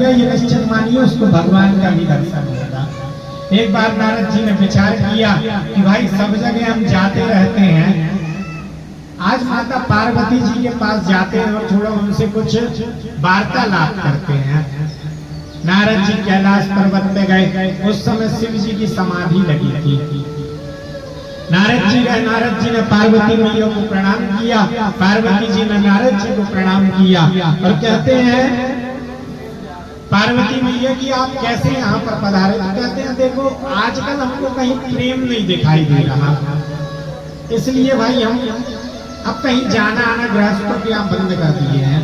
गया, ये निश्चित मानिए उसको भगवान का भी दर्शन होगा। एक बार नारद जी ने विचार किया कि भाई सब जगह हम जाते रहते हैं, आज माता पार्वती जी के पास जाते हैं और थोड़ा उनसे कुछ वार्तालाप करते हैं। नारद जी कैलाश पर्वत पे गए, उस समय शिव जी की समाधि लगी थी। नारद जी ने पार्वती मैया को प्रणाम किया, पार्वती जी ने नारद जी को प्रणाम किया और कहते हैं पार्वती मैया कि आप कैसे यहाँ पर पधारे? तो कहते हैं देखो आजकल हमको कहीं प्रेम नहीं दिखाई दे रहा, इसलिए भाई हम अब कहीं जाना आना गृहस्थों के यहाँ बंद कर दिए हैं।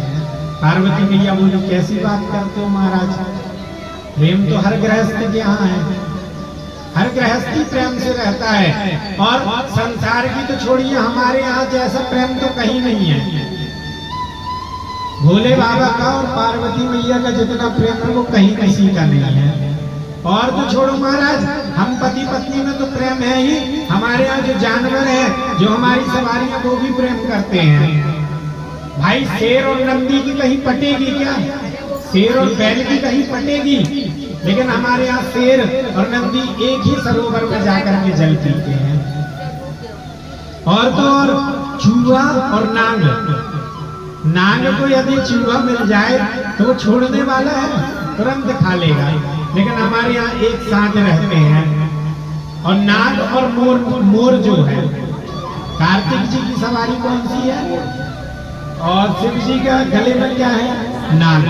पार्वती मैया बोली कैसी बात करते हो महाराज, प्रेम तो हर गृहस्थ के यहाँ है, हर गृहस्थी प्रेम से रहता है और संसार की तो छोड़िए, हमारे यहाँ जैसा प्रेम तो कहीं नहीं है। भोले बाबा का और पार्वती मैया का जितना प्रेम है वो कहीं किसी का नहीं है। और तो छोड़ो महाराज, हम पति पत्नी में तो प्रेम है ही, हमारे यहाँ जो जानवर है, जो हमारी सवारी है, वो भी प्रेम करते हैं। भाई शेर और नंदी की कहीं पटेगी क्या? शेर और बैल की कहीं पटेगी, लेकिन हमारे यहाँ शेर और नंदी एक ही सरोवर में जाकर के जल पीते हैं। और तो और चूहा और नाग, नाग को यदि चूहा मिल जाए तो छोड़ने वाला है, तुरंत खा लेगा, लेकिन हमारे यहाँ एक साथ रहते हैं। और नाग और मोर जो है, कार्तिक जी की सवारी कौन सी है और शिव जी का गले में क्या है? नाग।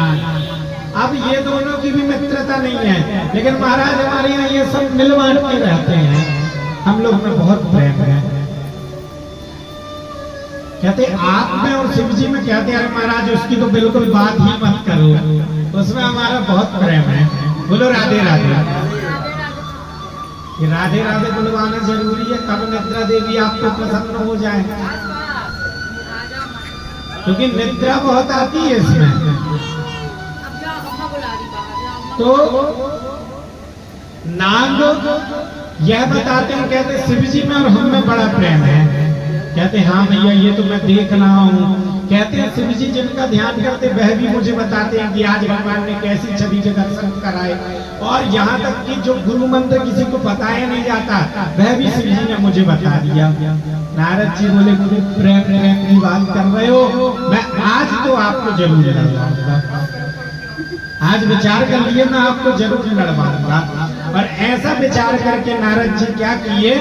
अब ये दोनों की भी मित्रता नहीं है, लेकिन महाराज हमारे यहाँ ये सब मिल बांट के रहते हैं, हम लोग में बहुत प्रेम है। कहते आप में और शिव जी में, कहते हैं महाराज उसकी तो बिल्कुल बात ही मत करो, उसमें हमारा बहुत प्रेम है। बोलो राधे राधे। ये राधे राधे बुलवाना जरूरी है, कब निद्रा देवी आपको प्रसन्न हो जाए, क्योंकि निद्रा बहुत आती है इसमें। तो नाग यह बताते हैं, कहते शिव जी में और हम में बड़ा प्रेम है। कहते हाँ भैया ये तो मैं देख रहा हूँ। कहते हैं शिव जी जिनका ध्यान करते वह भी मुझे बताते हैं कि आज भगवान ने कैसी छवि के दर्शन कराए, और यहाँ तक कि जो गुरु मंत्र किसी को बताया नहीं जाता वह भी शिव जी ने मुझे बता दिया। नारद जी बोले मुझे प्रेम प्रेम की बात कर रहे हो, मैं आज तो आपको जरूर लड़वाऊंगा, आज विचार कर लिए मैं आपको जरूर लड़वाऊंगा। और ऐसा विचार करके नारद जी क्या किए,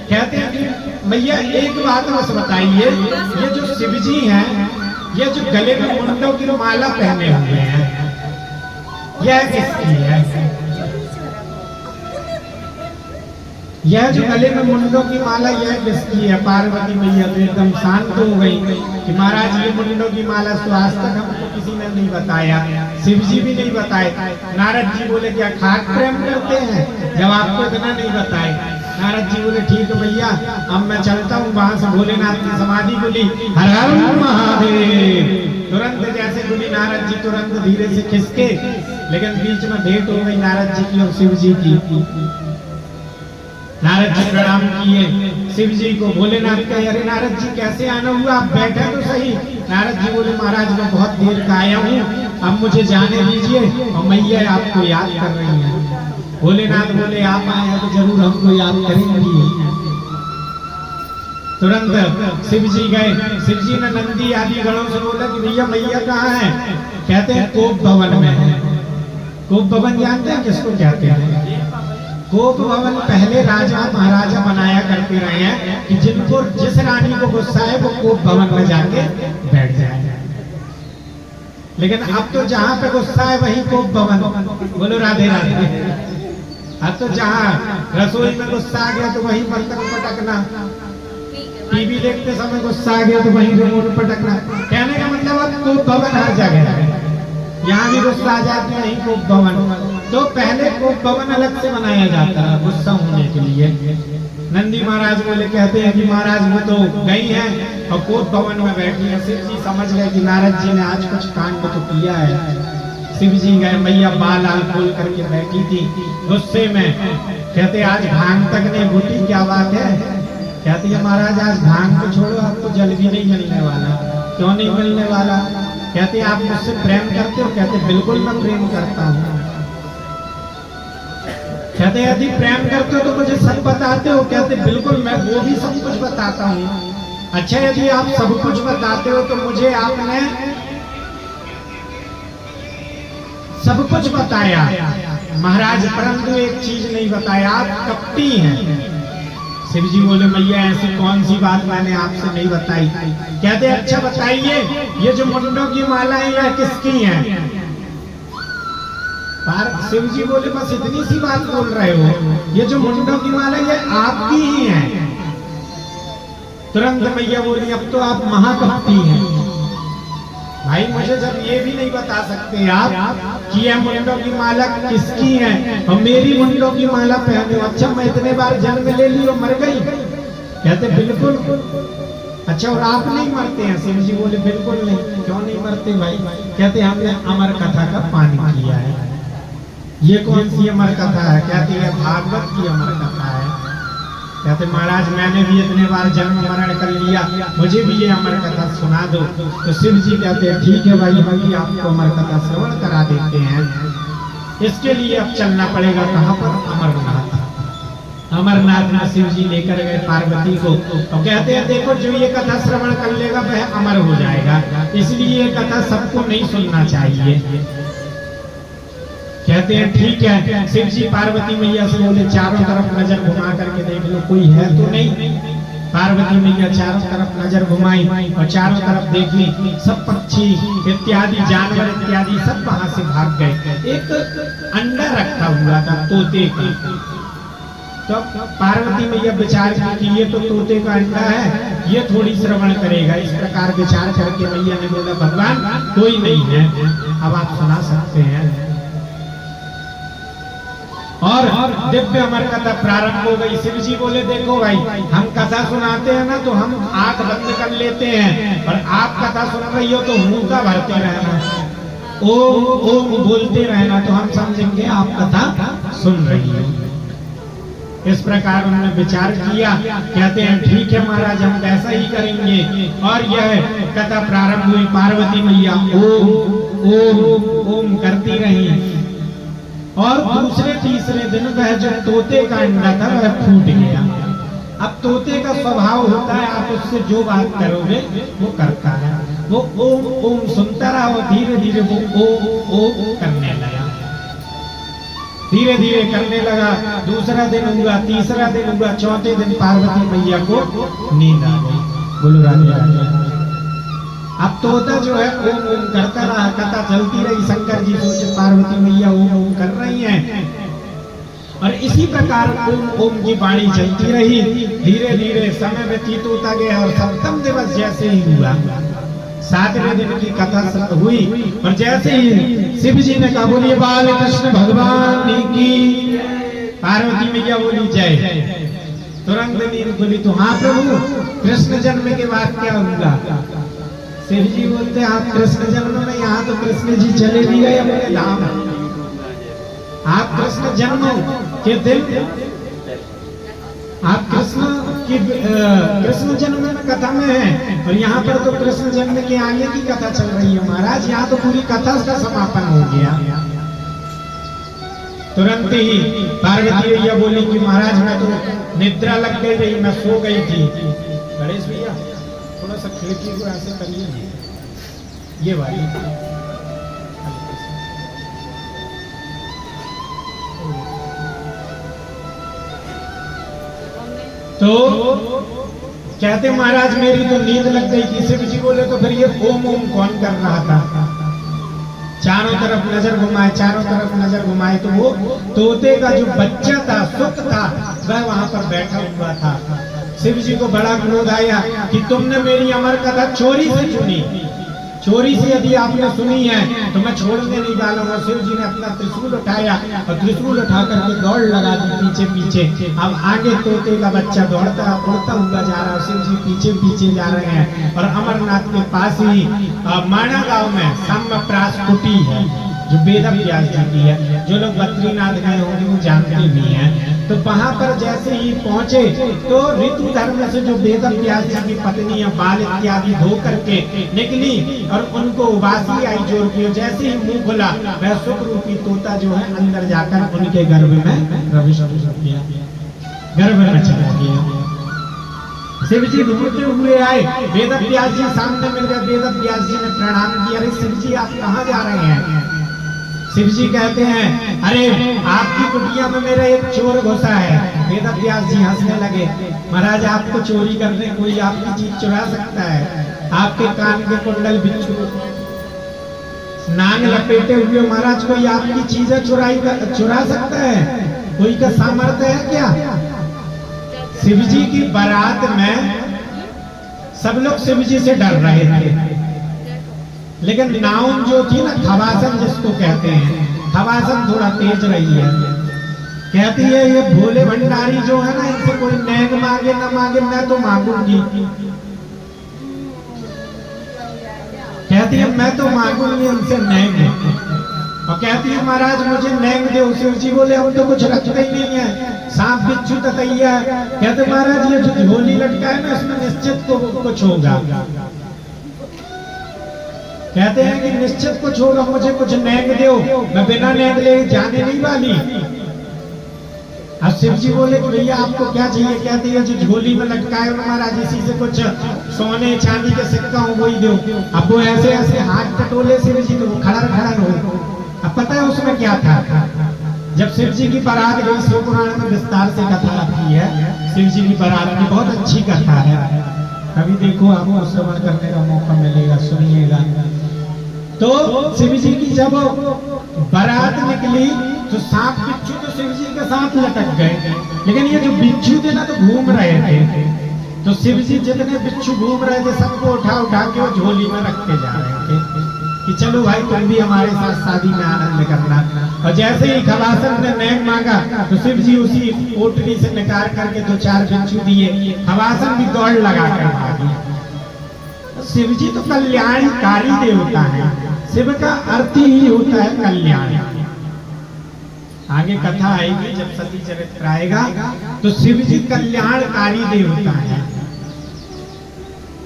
कहते हैं कि भैया एक बात बस बताइए, ये जो शिव जी हैं, ये जो गले में मुंडों की माला पहने हुए हैं, यह किसकी है? यह जो गले में मुंडों की माला यह किसकी है? पार्वती मैया तो एकदम शांत हो गई कि महाराज ये मुंडों की माला तो आज तक हमको किसी ने नहीं बताया, शिव जी भी नहीं बताए। नारद जी बोले क्या खाक प्रेम करते हैं जब आपको इतना नहीं बताए? नारद जी बोले ठीक है भैया, अब मैं चलता हूँ। वहां से भोलेनाथ की समाधि खुली, हर हर महादेव। तुरंत जैसे खुली, नारद जी तुरंत धीरे से खिसके, लेकिन बीच में भेंट हो गई नारद जी की और शिव जी की। नारद जी प्रणाम किए शिव जी को। भोलेनाथ कहे अरे नारद जी कैसे आना हुआ, आप बैठे तो सही। नारद जी बोले महाराज मैं बहुत देर का आया हूँ, अब मुझे जाने दीजिए, और मैया आपको याद कर रही है। भोलेनाथ बोले आप आए हैं तो जरूर हमको याद करेंगी। तुरंत शिव जी गए। शिव जी ने नंदी आदि गणों से बोला कि भैया मैया कहाँ है? कहते हैं कोप भवन में है। कोप भवन जानते हैं किसको कहते हैं? कोप भवन पहले राजा महाराजा बनाया करते रहे हैं कि जिनको जिस रानी को गुस्सा है वो कोप भवन में जाके बैठ जाए। लेकिन अब तो जहाँ पे गुस्सा है वही कोप भवन। बोलो राधे राधे। अब तो जहाँ रसोई में गुस्सा आ गया तो वही बर्तन पटकना, टीवी देखते समय गुस्सा आ गया तो वही रिमोट पटकना। कहने का मतलब अब कोप भवन हर जगह है, यहाँ भी गुस्सा आ जाते हैं, कोप भवन। तो पहले कोप भवन अलग से बनाया जाता है गुस्सा होने के लिए। नंदी महाराज बोले कहते हैं कि महाराज वो तो गई हैं और कोप भवन में बैठी है। शिव जी समझ गए कि नारद जी ने आज कुछ कांड तो किया है। शिव जी गए, मैया बाल आल खोल करके बैठी थी गुस्से में। कहते आज भांग तक नहीं घुटी, क्या बात है? कहती है महाराज आज भांग को छोड़ो, अब तो जल भी नहीं मिलने वाला। क्यों नहीं मिलने वाला? कहते आप मुझसे प्रेम करते हो? कहते बिल्कुल मैं प्रेम करता हूँ। कहते यदि प्रेम करते हो तो मुझे सब बताते हो? कहते बिल्कुल मैं वो भी सब कुछ बताता हूँ। अच्छा यदि आप सब कुछ बताते हो तो मुझे आपने सब कुछ बताया महाराज, परंतु एक चीज नहीं बताया, आप कपटी हैं। शिव जी बोले मैया ऐसी कौन सी बात मैंने आपसे नहीं बताई? कहते अच्छा बताइए, ये जो मुंडों की माला है यह किसकी है? शिव जी बोले बस इतनी सी बात बोल रहे हो, ये जो मुंडों की माला ये आपकी ही है। तुरंत मैया बोली अब तो आप महाकपटी हैं भाई, मुझे जब ये भी नहीं बता सकते आप कि यह मुंडों की माला किसकी है और मेरी मुंडों की माला पहने हो। अच्छा मैं इतने बार जन्म ले ली और मर गई? कहते बिल्कुल। अच्छा और आप नहीं मरते हैं? शिव जी बोले बिल्कुल नहीं। क्यों नहीं मरते भाई? कहते हमने अमर कथा का पान किया है। ये कौन सी अमर कथा है? कहते हैं भागवत की अमर कथा है। कहते महाराज मैंने भी इतने बार जन्म मरण कर लिया, मुझे भी ये अमर कथा सुना दो। तो शिव जी कहते हैं ठीक है भाई, हम भी आपको अमर कथा श्रवण करा देते हैं। इसके लिए अब चलना पड़ेगा कहाँ पर? अमरनाथ। अमरनाथ में शिव जी लेकर गए पार्वती को और कहते हैं देखो जो ये कथा श्रवण कर लेगा वह अमर हो जाएगा, इसलिए ये कथा सबको नहीं सुनना चाहिए। कहते हैं ठीक है। शिव जी पार्वती मैया से बोले चारों तरफ नजर घुमा करके देख लो कोई है तो नहीं। पार्वती मैया चारों तरफ नजर घुमाई और चारों तरफ देखी, सब पक्षी इत्यादि जानवर इत्यादि सब वहां से भाग गए। एक अंडा रखा हुआ था तोते का, तो पार्वती मैया विचार की कि ये तो तोते का अंडा है, ये थोड़ी श्रवण करेगा। इस प्रकार विचार करके मैया ने बोला भगवान कोई नहीं है, अब आप सुना सकते हैं। और दिव्य अमर कथा प्रारंभ हो गई। शिव जी बोले देखो भाई हम कथा सुनाते हैं ना तो हम आंख बंद कर लेते हैं और आप कथा सुन रही हो तो मुंह का भरते रहना, ओम ओम बोलते रहना, तो हम समझेंगे आप कथा सुन रही हो। इस प्रकार उन्होंने विचार किया। कहते हैं ठीक है महाराज हम वैसा ही करेंगे। और यह कथा प्रारंभ हुई। पार्वती मैया ओम ओम ओम करती रही और दूसरे तीसरे दिन वह जो तोते का अंडा था वह फूट गया। अब तोते का स्वभाव होता है आप उससे जो बात करोगे वो करता है। वो ओम ओम सुनता रहा और धीरे धीरे वो ओम ओम करने लगा, धीरे धीरे करने लगा। दूसरा दिन हुआ, तीसरा दिन हुआ, चौथे दिन पार्वती मैया को नींद आ गई। बोलो राधे राधे। अब तोता जो है ओम ओम करता रहा, कथा चलती रही। शंकर जी सोचे पार्वती मैया ओम ओम कर रही हैं और इसी प्रकार ओम ओम की वाणी चलती रही। धीरे धीरे समय व्यतीत होता गया और सप्तम दिवस जैसे ही हुआ, 7वें दिन की कथा हुई और जैसे ही शिव जी ने कहा बोलिए बाल कृष्ण भगवान की, पार्वती मैया बोली जय। तुरंत नींद बोली तो हाँ प्रभु कृष्ण जन्म के बाद क्या होगा? शिव जी बोलते आप कृष्ण जन्म में, यहाँ तो कृष्ण जी चले भी गए अपने धाम। आप कृष्ण जन्म के दिन आप कृष्ण जन्म में कथा में है और यहाँ पर तो कृष्ण जन्म के आगे की कथा चल रही है महाराज। यहाँ तो पूरी कथा का समापन हो गया। तुरंत ही पार्वती भैया बोली कि महाराज मैं तो निद्रा लग गई रही, मैं सो गई थी। गणेश भैया थोड़ा सा खिड़की को ऐसे करिए, ये वाली। तो कहते महाराज मेरी तो नींद लग गई थी। शिव जी बोले तो फिर ये ओम ओम कौन कर रहा था? चारों तरफ नजर घुमाए, चारों तरफ नजर घुमाए तो वो तोते का जो बच्चा था सुख था वह वहां पर बैठा हुआ था। शिव जी को बड़ा क्रोध आया कि तुमने मेरी अमर कथा चोरी से सुनी, चोरी से यदि आपने सुनी है तो मैं छोड़ने नहीं डालूंगा। शिव जी ने अपना त्रिशूल उठाया और त्रिशूल उठा करके दौड़ लगा दी पीछे पीछे। अब आगे तोते का बच्चा दौड़ता उड़ता हुआ जा रहा है, शिव जी पीछे पीछे जा रहे हैं। और अमरनाथ के पास ही माणा गांव में साम्यप्रास कुटी है, जो वेद व्यास जी की है। जो लोग बद्रीनाथ गए होंगे वो जानते भी हैं। तो वहां पर जैसे ही पहुंचे तो ऋतु धर्म से जो वेद व्यास जी की पत्नी है बाल इत्यादि धो करके निकली और उनको उबासी आई जोर की। जैसे ही मुंह खुला वह सुख रूपी तोता जो है अंदर जाकर उनके गर्भ में प्रवेश कर गया, गर्भ में चला गया। शिव जी ढूंढते हुए आए, वेद व्यास जी सामने मिल गए। वेद व्यास जी ने प्रणाम किया, अरे शिव जी आप कहाँ जा रहे हैं? शिव जी कहते हैं अरे आपकी कुटिया में मेरा एक चोर घुसा है। वेद व्यास जी हंसने लगे, महाराज आपको चोरी करने कोई आपकी चीज चुरा सकता है? आपके कान के कुंडल बिच्छू नाग लपेटे हुए महाराज कोई आपकी चीजें चुरा सकता है? कोई का सामर्थ्य है क्या? शिव जी की बारात में सब लोग शिव जी से डर रहे थे, लेकिन नाउन जो थी ना खवासन जिसको कहते हैं, खवासन थोड़ा तेज रही है। कहती है ये भोले भंडारी जो है ना इनसे कोई नैग मांगे ना मांगे मैं तो मांगूंगी। कहती है मैं तो मांगूंगी इनसे नैग। और कहती है महाराज मुझे नैग दो। शिव जी बोले हम तो कुछ रखते ही नहीं है, सांप बिच्छू ततैया। कहते महाराज ये जो झोली लटका है ना इसमें निश्चित तो कुछ होगा। कहते हैं कि निश्चित कुछ होगा, मुझे कुछ नैग दो, मैं बिना नैग ले जाने नहीं वाली। अब शिव जी बोले कि भैया आपको क्या चाहिए? कहती है जो झोली में लटका है महाराज इसी से कुछ सोने चांदी के सिक्का हो वही दो। अब वो ऐसे ऐसे हाथ टटोले शिव जी तो वो खड़ा खड़ा हो। अब पता है उसमें क्या था? जब शिव जी की बारात गई, शिव पुराण में विस्तार से कथा आती है शिव जी की बारात की, बहुत अच्छी कथा है। अभी देखो आपको श्रवण करने का मौका मिलेगा, सुनिएगा। तो शिव जी की जब बारात निकली तो सांप बिच्छू तो शिव जी के साथ लटक गए, लेकिन ये जो बिच्छू थे ना तो घूम रहे थे। तो शिव जी जितने बिच्छू घूम रहे थे सबको उठा उठा के वो झोली में रखते जा रहे थे कि चलो भाई तुम भी हमारे साथ शादी में आनंद करना। और जैसे ही खवासन ने नैग मांगा तो शिव जी उसी पोटली से निकाल करके दो चार बिच्छू दिए। खवासन भी दौड़ लगा कर भागी। शिव जी तो कल्याणकारी देवता है, शिव का अर्थ ही होता है कल्याण। आगे कथा आएगी जब सती चरित्र आएगा तो शिव जी कल्याणकारी देवता है।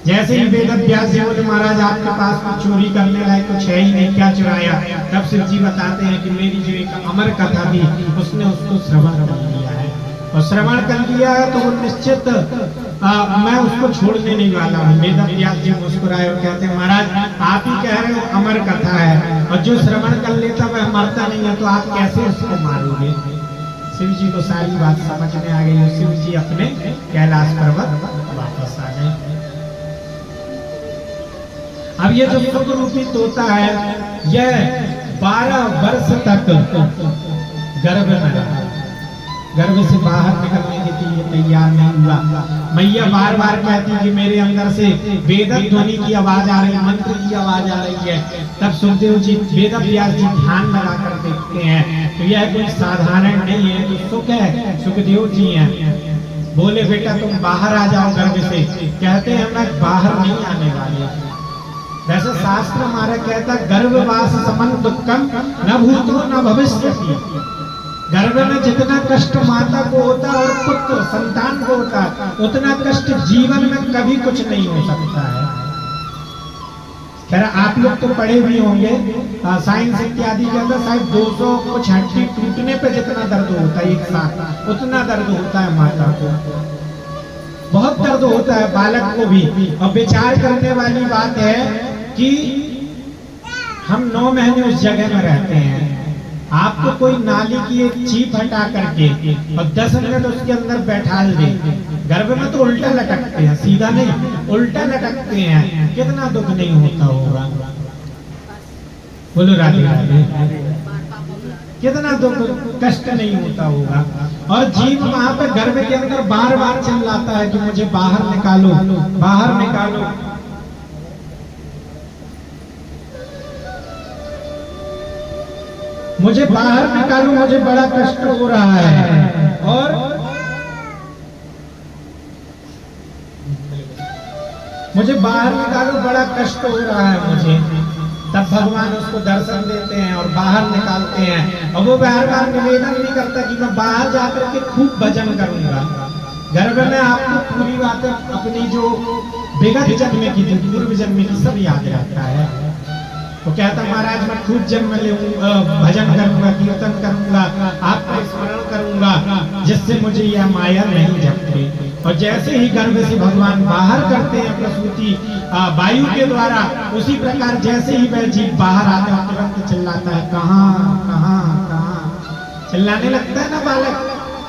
जैसे ही वेद व्यास जी बोले महाराज आपके पास कुछ चोरी करने लायक कुछ है ही नहीं, क्या चुराया? तब शिव जी बताते हैं कि मेरी जो एक अमर कथा थी उसने उसको श्रवण कर लिया है, और श्रवण कर लिया है तो वो निश्चित मैं उसको छोड़ने नहीं वाला हूँ। वेद व्यास जी मुस्कुराए और कहते हैं महाराज आप ही कह रहे हो अमर कथा है, और जो श्रवण कर लेता वह मरता नहीं है, तो आप कैसे उसको मारोगे? शिव जी को सारी बात समझ में आ गई। शिव जी अपने कैलाश पर्वत वापस आ गए। अब ये जो सुख रूपी तोता है यह 12 वर्ष तक गर्भ में रहा, गर्भ से बाहर निकलने के लिए तैयार नहीं हुआ। मैया बार बार कहती कि मेरे अंदर से वेद ध्वनि की आवाज आ रही है, मंत्र की आवाज आ रही है। तब सुखदेव जी वेद व्यास जी ध्यान लगाकर देखते हैं तो यह कोई साधारण नहीं है, तो सुख है। सुखदेव जी हैं, बोले बेटा तुम बाहर आ जाओ गर्भ से। कहते हैं मैं बाहर नहीं आने वाले। वैसे शास्त्र हमारा कहता गर्भवास समन दुखम न भूतो न भविष्यति। गर्भ में जितना कष्ट माता को होता और पुत्र संतान को होता उतना कष्ट जीवन में कभी कुछ नहीं हो सकता है। खैर आप लोग तो पढ़े भी होंगे साइंस इत्यादि के अंदर, शायद 200 कुछ हड्डी टूटने पे जितना दर्द होता है एक साथ उतना दर्द होता है माता को। बहुत दर्द होता है बालक को भी। और विचार करने वाली बात है कि हम 9 महीने उस जगह में रहते हैं। आपको कोई नाली की एक चीप हटा करके और 10 मिनट उसके अंदर बैठा दे, गर्भ में तो उल्टा लटकते हैं, सीधा नहीं उल्टा लटकते हैं, कितना दुख नहीं होता होगा? बोलो राधे राधे। कितना दुख कष्ट नहीं होता होगा। और जीव वहां पर गर्भ के अंदर बार बार चिल्लाता है कि मुझे बाहर निकालो, बाहर निकालो। मुझे बाहर निकालो, मुझे बड़ा कष्ट हो रहा है। और मुझे बाहर निकालो, बड़ा कष्ट हो रहा है मुझे। तब भगवान उसको दर्शन देते हैं और बाहर निकालते हैं। और वो बार बार निवेदन नहीं करता कि मैं बाहर जाकर के खूब भजन करूंगा। गर्भ में आपको पूरी बातें अपनी जो विगत जन्म की थी, पूर्व जन्म की सब याद रहता है। वो कहता महाराज मैं खूब जन्म लूंगा, भजन करूंगा, कीर्तन करूंगा, आपका स्मरण करूंगा, जिससे मुझे यह माया नहीं जपती। और जैसे ही गर्भ से भगवान बाहर करते हैं प्रसूति वायु के द्वारा, उसी प्रकार जैसे ही वह जीव बाहर आता है तुरंत चिल्लाता है कहाँ कहाँ कहाँ, चिल्लाने लगता है ना बालक,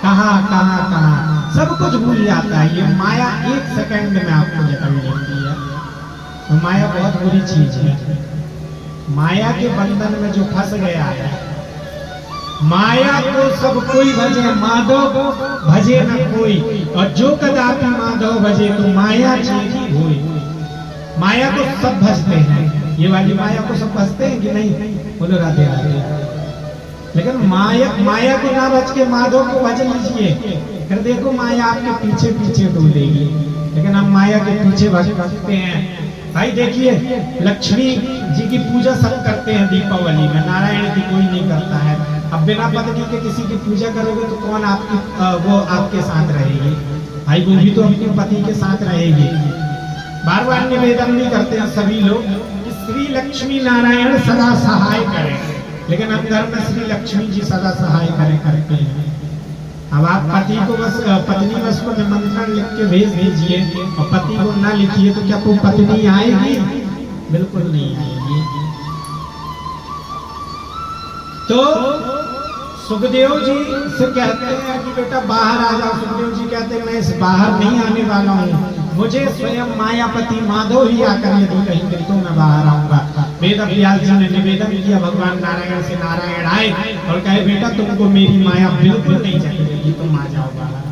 कहाँ कहाँ कहाँ, सब कुछ भूल जाता है। ये माया एक सेकंड में आपको जकड़ लेती है। तो माया बहुत बुरी चीज है। माया के बंधन में जो फंस गया है, माया को सब कोई भजे माधव भजे न कोई, और जो कदापि माधव भजे तो माया चेती होई। माया को सब भजते हैं, ये वाली माया को सब भजते हैं कि नहीं? बोलो राधे राधे। लेकिन माया को ना भज के माधव को भज लीजिए, फिर देखो माया आपके पीछे पीछे डोलेगी। लेकिन हम माया के पीछे भजते हैं। भाई देखिए लक्ष्मी जी की पूजा सब करते हैं दीपावली में, नारायण की कोई नहीं करता है। अब बिना पत्नी के किसी की पूजा करोगे तो कौन वो आपके साथ रहेगी? भाई वो भी तो अपने पति के साथ रहेगी। बार बार निवेदन भी करते हैं सभी लोग कि श्री लक्ष्मी नारायण सदा सहाय करें, लेकिन अंदर में श्री लक्ष्मी जी सदा सहाय करें करते हैं। अब आप पति को बस पत्नी बस को निमंत्रण लिख के भेज दीजिए और पति को ना लिखिए तो क्या वो पत्नी आएगी? बिल्कुल नहीं आएगी। तो सुखदेव जी से कहते हैं कि बेटा बाहर आ जाओ। सुखदेव जी कहते हैं मैं इस बाहर नहीं आने वाला हूँ, मुझे स्वयं मायापति माधव ही आकर यदि कहीं तो मैं बाहर आऊंगा। वेद व्यास जी ने निवेदन किया भगवान नारायण से, नारायण आए और कहे बेटा तुमको मेरी माया बिल्कुल नहीं चाहिए, तुम आ जाओ बाहर,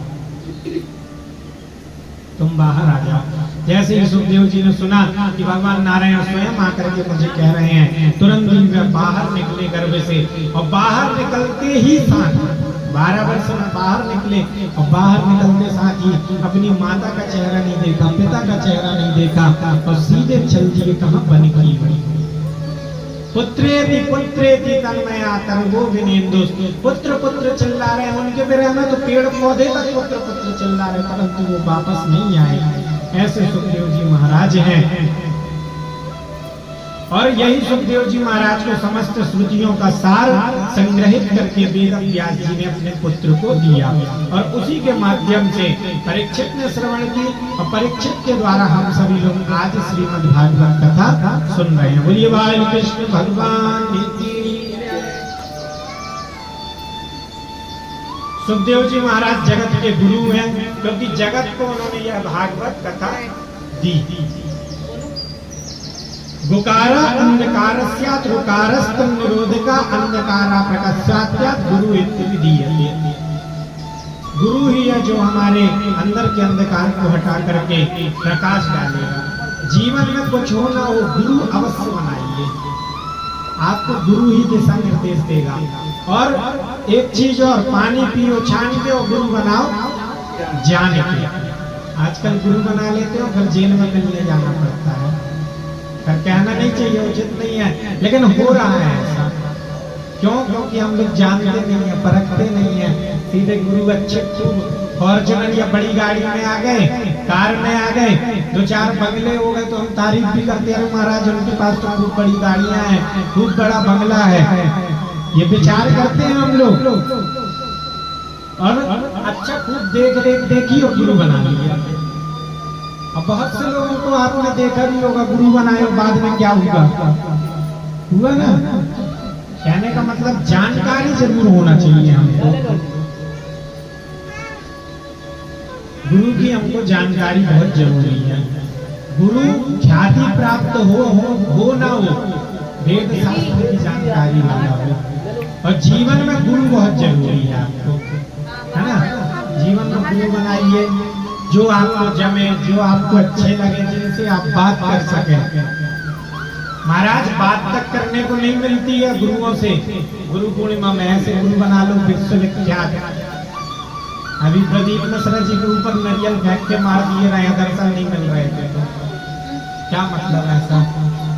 तुम बाहर आ जाओ। जैसे ही सुखदेव जी ने सुना कि भगवान नारायण स्वयं आकर के मुझे कह रहे हैं, तुरंत ही वे बाहर निकले गर्भ से। और बाहर निकलते ही साथ 12 वर्ष में बाहर निकले और बाहर निकलते साथ ही अपनी माता का चेहरा नहीं देखा, पिता का चेहरा नहीं देखा और सीधे चल दिए कहाँ? बन की पुत्रेति पुत्रेति तन्मया तरंगो विनेन्दुस। पुत्र पुत्र चिल्ला रहे हैं, उनके विरह में तो पेड़ पौधे तक पुत्र पुत्र चिल्ला रहे, परंतु वो वापस नहीं आए। ऐसे सुखदेव जी महाराज हैं। और यही सुखदेव जी महाराज को समस्त श्रुतियों का सार संग्रहित करके वेद व्यास जी ने अपने पुत्र को दिया और उसी के माध्यम से परीक्षित ने श्रवण की और परीक्षित के द्वारा हम सभी लोग आज श्रीमद् भागवत कथा सुन रहे हैं। बोलिए बाल कृष्ण भगवान की। सुखदेव जी महाराज जगत के गुरु हैं, क्योंकि जगत को उन्होंने यह भागवत कथा दी। गुकारा अंधकारस्यात् रुकारस्तम निरोधका अंधकारा प्रकाशात् गुरु इत्युदीयते। गुरु ही है जो हमारे अंदर के अंधकार को हटा करके प्रकाश डालेगा। जीवन में कुछ हो ना हो, गुरु अवश्य बनाइए, आपको गुरु ही दिशा निर्देश देगा। और एक चीज और, पानी पियो छान के और गुरु बनाओ जान के। आजकल गुरु बना लेते हो फिर जेल में मिलने जाना पड़ता है। कहना नहीं चाहिए, उचित नहीं है, लेकिन हो रहा है ऐसा। क्यों? क्योंकि हम लोग जानते नहीं है, परखते नहीं है। सीधे गुरु अच्छे फॉर्च्यूनर या बड़ी गाड़ी में आ गए, कार में आ गए, 2-4 बंगले हो गए तो हम तारीफ भी करते हैं, महाराज उनके पास तो खूब बड़ी गाड़ियां हैं, खूब बड़ा बंगला है। ये विचार करते हैं हम लोग और अच्छा खूब देखी और गुरु बना लिया। अब बहुत से लोगों को आपने देखा भी होगा, गुरु बनाए बाद में क्या हुआ ना। कहने का मतलब जानकारी जरूर होना चाहिए हमको, गुरु की हमको जानकारी बहुत जरूरी है। गुरु ख्याति प्राप्त हो ना हो, वेद शास्त्र की जानकारी वाला हो। और जीवन में गुरु बहुत जरूरी है आपको, है ना। जीवन में गुरु बनाइए जो आपको जमे, जो आपको अच्छे लगे, जिनसे आप बात कर सके। महाराज बात तक करने को नहीं मिलती है गुरुओं से। गुरु पूर्णिमा में ऐसे गुरु बना लो विश्वविख्यात। अभी प्रदीप मिश्रा जी के ऊपर नारियल फेंक के मार दिए रहे, दर्शन नहीं मिल रहे थे तो क्या मतलब ऐसा?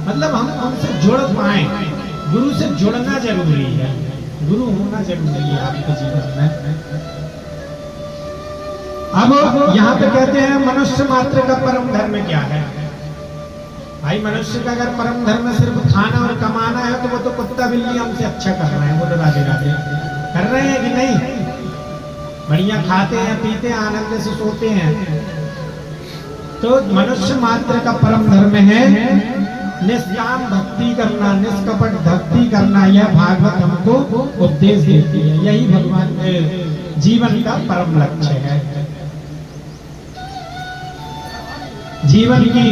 मतलब हम उनसे जुड़ पाए, गुरु से जुड़ना जरूरी है, गुरु होना जरूरी है आपके जीवन में। अब यहाँ पे कहते हैं मनुष्य मात्र का परम धर्म क्या है? भाई मनुष्य का अगर परम धर्म सिर्फ खाना और कमाना है तो वो तो कुत्ता बिल्ली हमसे अच्छा कर रहे हैं। बोलो राधे राधे, कर रहे हैं कि नहीं? बढ़िया खाते हैं पीते हैं आनंद से सोते हैं। तो मनुष्य मात्र का परम धर्म है निष्काम भक्ति करना, निष्कपट भक्ति करना। यह भागवत हमको उपदेश देती है, यही भगवान के जीवन का परम लक्ष्य है। जीवन की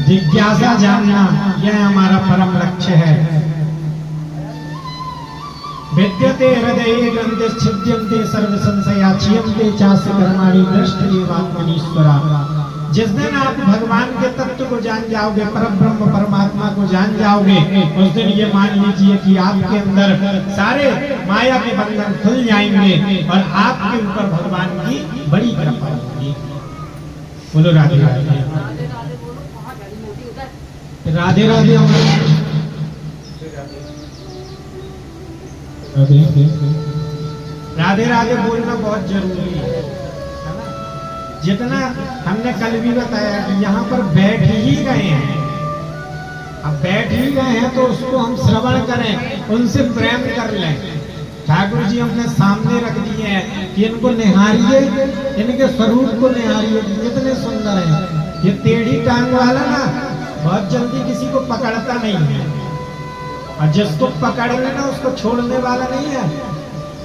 जिज्ञासा जानना, यह हमारा परम लक्ष्य है। विद्यते हृदये ग्रंथे छिद्यन्ते सर्व संशया क्षीयन्ते चास्य कर्माणि दृष्टयेवात्मनीश्वरा। जिस दिन आप भगवान के तत्व को जान जाओगे, परब्रह्म परमात्मा को जान जाओगे, उस दिन ये मान लीजिए कि आपके अंदर सारे माया के बंधन खुल जाएंगे और आपके ऊपर भगवान की बड़ी कृपा होगी। बोलो राधे राधे, राधे राधे। राधे राधे बोलना बहुत जरूरी है ना। जितना हमने कल भी बताया कि यहाँ पर बैठ ही गए हैं, अब बैठ ही गए हैं तो उसको हम श्रवण करें, उनसे प्रेम कर लें। ठाकुर जी हमने सामने रख दिए हैं कि इनको निहारिए, इनके स्वरूप को निहारिए, कितने सुंदर हैं। ये टेढ़ी टांग वाला ना बहुत जल्दी किसी को पकड़ता नहीं है, और जिसको पकड़ लेना उसको छोड़ने वाला नहीं है।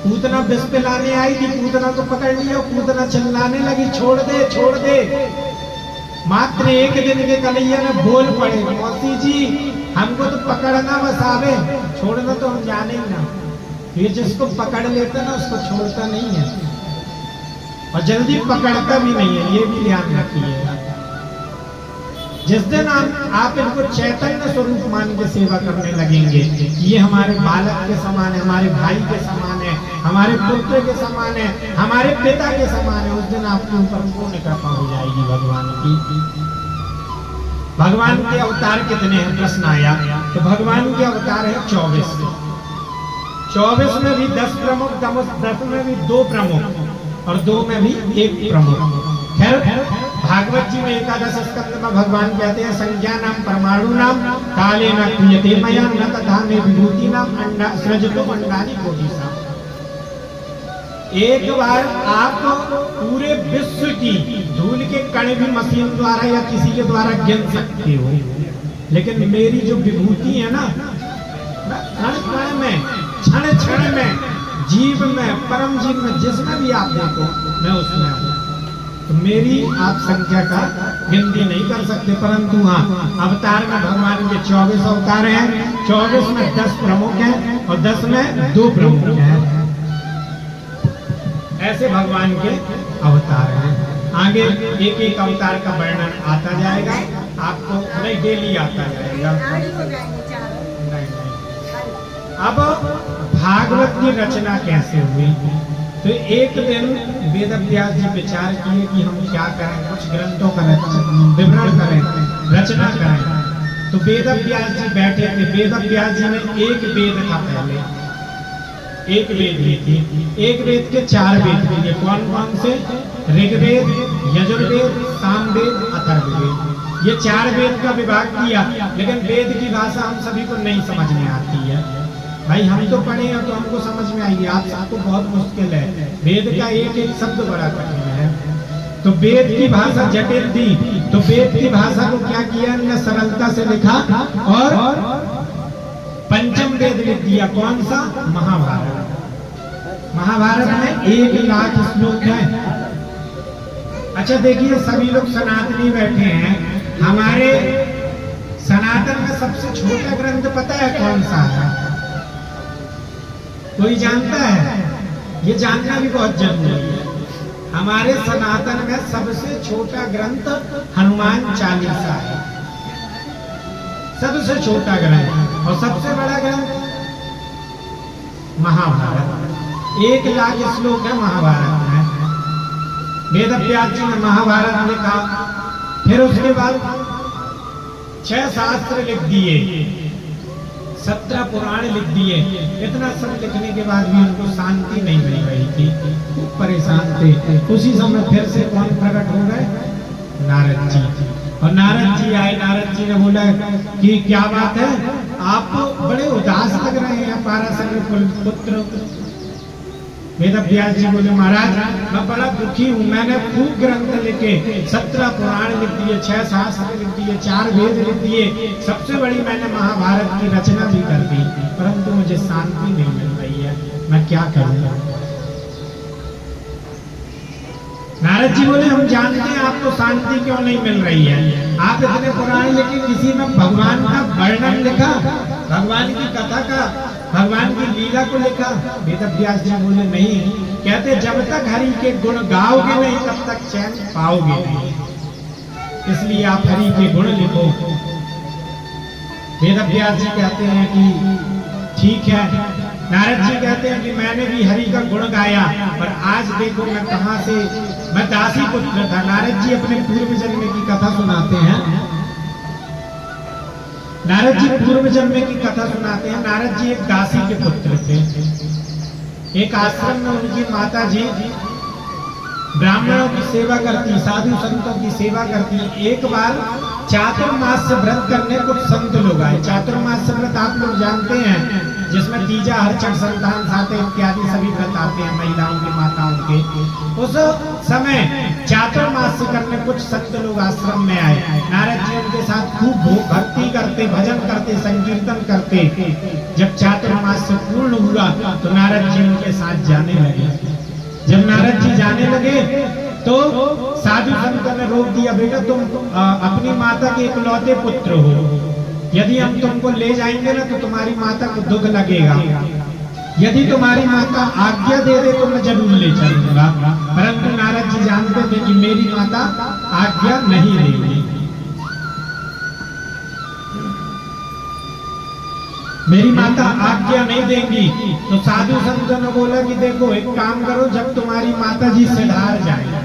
पूतना विष पिलाने आई थी, पूतना को पकड़ लिया, पूतना चिल्लाने लगी छोड़ दे छोड़ दे। मात्र एक दिन के कन्हैया ने बोल पड़े, मौसी जी हमको तो पकड़ना बस आवे, छोड़ना तो हम जाने ही ना। ये जिसको पकड़ लेता ना उसको छोड़ता नहीं है, और जल्दी पकड़ता भी नहीं है, ये भी ध्यान रखिए। जिस दिन आप इनको चैतन्य स्वरूप मान के सेवा करने लगेंगे, ये हमारे बालक के समान है, हमारे भाई के समान है, हमारे पुत्र के समान है, हमारे पिता के समान है, उस दिन आपके ऊपर पूर्ण कृपा हो जाएगी भगवान की। भगवान के अवतार कितने हैं प्रश्न आया, तो भगवान के अवतार है 24। 24 में भी 10 प्रमुख, 10 में भी 2 प्रमुख और 2 में भी 1 प्रमुख। खैर भागवत जी में एकादश स्कंद में भगवान कहते हैं संज्ञा नाम परमाणु नाम काले न क्रियते मया न तथा में विभूति नाम अंडा सृजतो अंडानि कोटिसा। एक बार आप पूरे विश्व की धूल के कण भी मशीन द्वारा या किसी के द्वारा गिन सकते हो, लेकिन मेरी जो विभूति है ना, कण कण में, क्षण क्षण में, जीव में, परम जीव में, जिसमें भी आप देखो मैं उसमें हूँ। तो मेरी आप संख्या का गिनती नहीं कर सकते, परंतु हाँ अवतार में भगवान के 24 अवतार हैं। 24 में 10 प्रमुख हैं और 10 में 2 प्रमुख हैं। ऐसे भगवान के अवतार हैं। आगे एक एक अवतार का वर्णन आता जाएगा आपको, नहीं डेली आता जाएगा। अब भागवत की रचना कैसे हुई? तो एक दिन वेद व्यास जी विचार किए कि हम क्या करें, कुछ ग्रंथों का विवरण करें, रचना करें। तो वेद व्यास जी बैठे थे। वेद व्यास जी में एक वेद था, पहले एक वेद ही थी। एक वेद के 4 वेद थे। कौन कौन से? ऋग्वेद, यजुर्वेद, सामवेद, अथर्ववेद। ये 4 वेद का विभाग किया, लेकिन वेद की भाषा हम सभी को नहीं समझ में आती है। भाई हम तो पढ़े हैं तो हमको समझ में आएगी, आप सबको बहुत मुश्किल है। वेद का एक एक शब्द बड़ा कठिन है, तो वेद की भाषा जटिल थी। तो वेद की भाषा को क्या किया, हमने सरलता से लिखा और पंचम वेद लिख दिया। कौन सा? महाभारत। महाभारत में 1 लाख श्लोक है। अच्छा देखिए, सभी लोग सनातनी बैठे हैं, हमारे सनातन में सबसे छोटा ग्रंथ पता है कौन सा है? कोई जानता है? ये जानना भी बहुत जरूरी है। हमारे सनातन में सबसे छोटा ग्रंथ हनुमान चालीसा है, सबसे छोटा ग्रंथ। और सबसे बड़ा ग्रंथ महाभारत। 1 लाख श्लोक है महाभारत में। वेद व्यास जी ने महाभारत लिखा। फिर उसके बाद 6 शास्त्र लिख दिए, 17 पुराण लिख दिए। इतना सब लिखने के बाद भी उनको शांति नहीं मिल रही थी, खूब परेशान थे। उसी समय फिर से कौन प्रकट हो गए? नारद जी। और नारद जी आए। नारद जी ने बोला कि क्या बात है, आप बड़े उदास लग रहे हैं पाराशर पुत्र। वेदव्यास जी बोले महाराज मैं बड़ा दुखी हूँ, मैंने खूब ग्रंथ लिखे, 17 पुराण लिख दिए, 6 शास्त्र लिख दिए, 4 वेद लिख दिए, सबसे बड़ी मैंने महाभारत की रचना भी कर दी, परंतु मुझे शांति नहीं मिल रही है, मैं क्या करूँगा? नारद जी बोले हम जानते हैं आपको शांति क्यों नहीं मिल रही है। आप इतने पुराण लिखे, किसी में भगवान का वर्णन लिखा, भगवान की कथा का, भगवान की लीला को लिखा? वेदव्यास जी बोले नहीं। कहते जब तक हरि के गुण गाओगे नहीं तब तक चैन पाओगे नहीं, इसलिए आप हरि के गुण लिखो। वेदव्यास जी कहते हैं कि ठीक है। नारद जी कहते हैं कि मैंने भी हरि का गुण गाया, पर आज देखो मैं कहां से, मैं दासी पुत्र था। नारद जी अपने पूर्व जन्म की कथा सुनाते हैं। नारद जी पूर्व जन्म की कथा सुनाते हैं। नारद जी एक दासी के पुत्र थे। एक आश्रम में उनकी माता जी ब्राह्मणों की सेवा करती, साधु संतों की सेवा करती। एक बार चातुर्मास व्रत करने कुछ संत लोग आए। चातुर्मास व्रत आप लोग जानते हैं, जिसमें तीजा, हरचक, संतान साथे इत्यादि सभी व्रत आते हैं महिलाओं के, माताओं के। उस समय चातुर्मास करने कुछ संत लोग आश्रम में आए। नारद जी उनके साथ खूब भक्ति करते, भजन करते, संकीर्तन करते। जब चातुर्मास पूर्ण हुआ तो नारद जी उनके साथ जाने लगे। जब नारद जी जाने लगे तो साधु संत ने रोक दिया, बेटा तुम अपनी माता के इकलौते पुत्र हो, यदि हम तुमको ले जाएंगे ना तो तुम्हारी माता को दुख लगेगा। यदि तुम्हारी माता आज्ञा दे दे तो मैं जरूर ले चलूंगा। परंतु नारद जी जानते थे कि मेरी माता आज्ञा नहीं देगी, मेरी माता आज्ञा नहीं देंगी। तो साधु संतों ने बोला कि देखो एक काम करो, जब तुम्हारी माता जी सिधार जाए,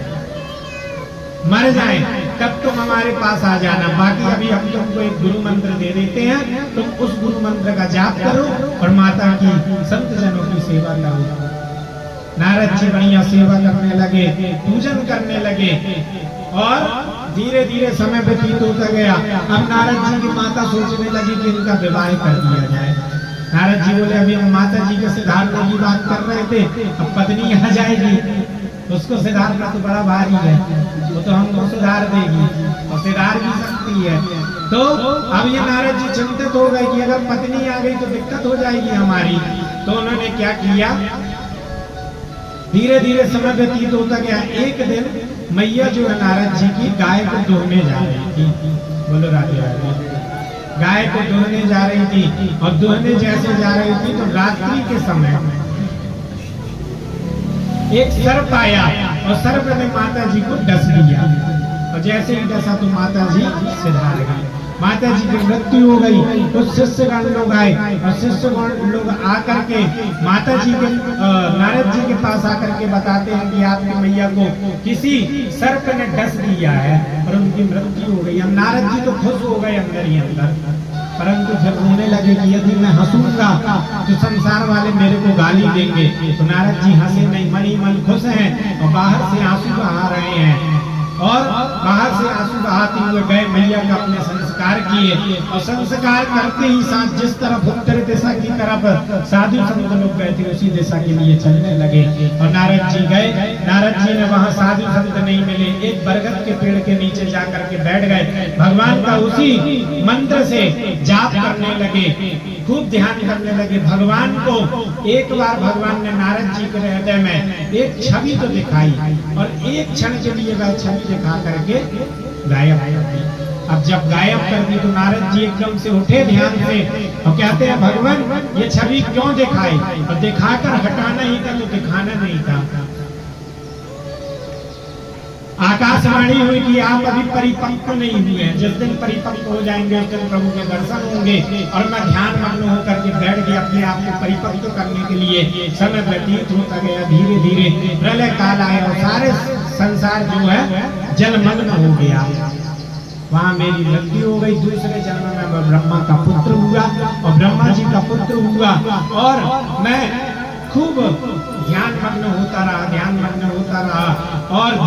मर जाए, तब तुम हमारे पास आ जाना। बाकी अभी हम तुमको एक गुरु मंत्र दे देते हैं, तुम उस गुरु मंत्र का जाप करो और माता की, संत जनों की सेवा करो। नारद जी बढ़िया सेवा करने लगे, पूजन करने लगे और धीरे धीरे समय व्यतीत होता गया। अब नारद जी की माता सोचने लगी कि इनका विवाह कर दिया जाए। नारद जी बोले अभी हम माता जी के सिधारने की बात कर रहे थे, अब पत्नी आ जाएगी, उसको सिधारना तो बड़ा भारी है, वो तो हमको सुधार देगी और सिधार भी सकती है। तो अब ये नारद जी चिंतित हो गए कि अगर पत्नी आ गई तो दिक्कत हो जाएगी हमारी। तो उन्होंने क्या किया, धीरे धीरे समय व्यतीत होता गया। एक दिन मैया जो है नारद जी की गाय को दोहने जा रही थी, बोलो राधे राधे, गाय को दोहने जा रही थी। और दोहने जैसे जा रही थी तो रात्रि के समय एक सर्प आया और सर्प ने माता जी को डस दिया, और जैसे ही डसा तो माता जी सिधार गई। माता जी की मृत्यु हो गई। तो शिष्यगण लोग आए और शिष्यगण लोग आकर के माता जी के, नारद जी के पास आकर के बताते हैं कि आपकी मैया को किसी सर्प ने डस दिया है और उनकी मृत्यु हो गई। अब नारद जी तो खुश हो गए अंदर ही अंदर, परंतु फिर रोने लगे कि यदि मैं हंसूंगा तो संसार वाले मेरे को गाली देंगे। तो नारद जी हंसे नहीं, मनी मन खुश हैं और बाहर से आंसू बहा रहे हैं। और बाहर से आंसू बहाते हुए गए, मैया का अपने संस्कार किए और संस्कार करते ही साथ जिस तरफ उत्तर दिशा की तरफ साधु संत लोग गए थे उसी दिशा के लिए चलने लगे। और नारद जी गए। नारद जी ने वहां साधु संत नहीं मिले, एक बरगद के पेड़ के नीचे जाकर के बैठ गए। भगवान का उसी मंत्र से जाप करने लगे, खूब ध्यान करने लगे भगवान को। एक बार भगवान ने नारद जी के हृदय में एक छवि तो दिखाई और एक क्षण के लिए वह छवि दिखा करके गायब कर दी। अब जब गायब कर दी तो नारद जी एकदम से उठे ध्यान से और कहते हैं भगवान ये छवि क्यों दिखाई, और दिखाकर हटाना ही था तो दिखाना नहीं था। आकाशवाणी हुई कि आप अभी परिपक्व नहीं हुए हैं, जिस दिन परिपक्व हो जाएंगे उस दिन प्रभु के दर्शन होंगे। और मैं ध्यान मग्न होकर के बैठ गया अपने आप को परिपक्व करने के लिए। समय व्यतीत होता गया, धीरे धीरे प्रलय काल आया और सारे संसार जो है जलमग्न हो गया। वहां मेरी मृत्यु हो गई। दूसरे जन्म में मैं ब्रह्मा का पुत्र हुआ और ब्रह्मा जी का पुत्र हुआ और मैं खूब ध्यान मग्न होता रहा और